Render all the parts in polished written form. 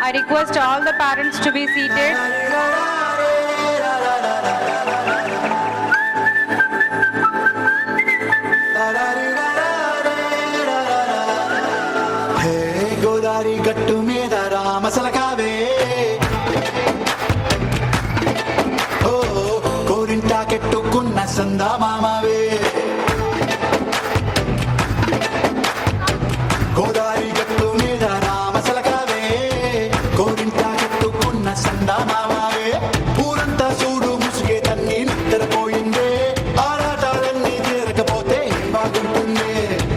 I request all the parents to be seated. Godari గట్టు మీద రామసలకావే ఓ కోరింటా కెట్టుకున్న సందా మామవే గోదారి గట్టు మీద రామసలకావే కోరింటా కెట్టుకున్న సందా మామవే ఊరంతా చూడు ముసుగే తన్ని నిద్రపోయిందే ఆరాటాలన్నీ తీరకపోతే బాగుంటుంది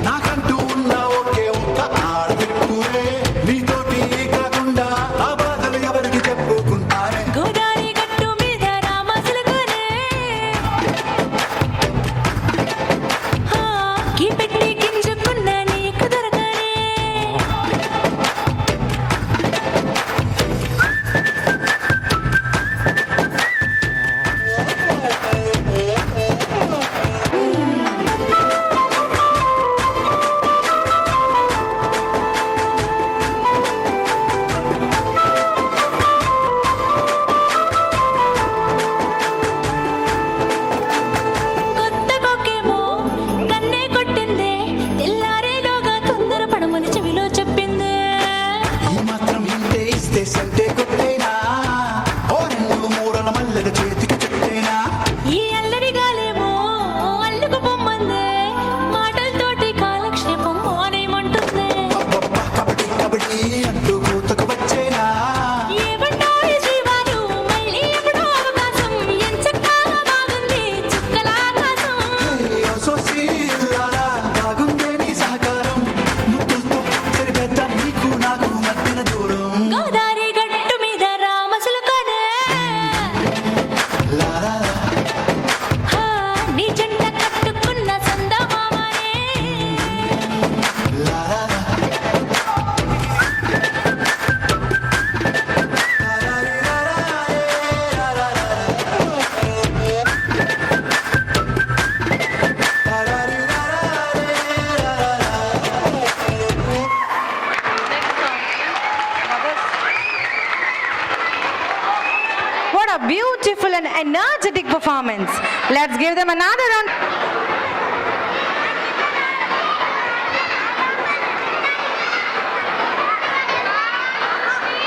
నాకంటూ ఉన్న ఒకే ఒక్క ఆడపిక్కువే నీతోటి కాకుండా ఆ బాధలు ఎవరికి చెప్పుకుంటారే గోదారి గట్టు మీద రామసలకానే కీ పెట్టి గింజుకున్న నీకు దొరకనే కొత్త కొక్కేమో కన్నే కొట్టిందే తెల్లారేలోగా తొందర పడమని చెవిలో చెప్పిందే ఈ మాత్రం ఇంతే ఇస్తే సంటే కొట్టేనా ఓ రెండు మూడల మల్లెల చేతికి చుట్టేనా ఈ అల్లరి గాలేమో అల్లుకు పొమ్మందే మాటలతోటి కాలక్షేపం మానేయమంటుందే అబ్బబ్బా కబడ్డీ కబడ్డీ అంటూ కూతకు వచ్చేనా ఏమంటారు జీవాలు మళ్ళీ ఎప్పుడో అవకాశం ఎంచక్కా బాగుంది చుక్కల ఆకాశం అయ్యో సోసీలారా బాగుందే నీ సహకారం ముద్దులతో సరిపెద్ద నీకు నాకు మధ్యన దూరం గోదారి గట్టు మీద రామసలకానే లాలా నీ జంట కట్టుకున్న సందమామనే లాలా What a beautiful and energetic performance. Let's give them another round.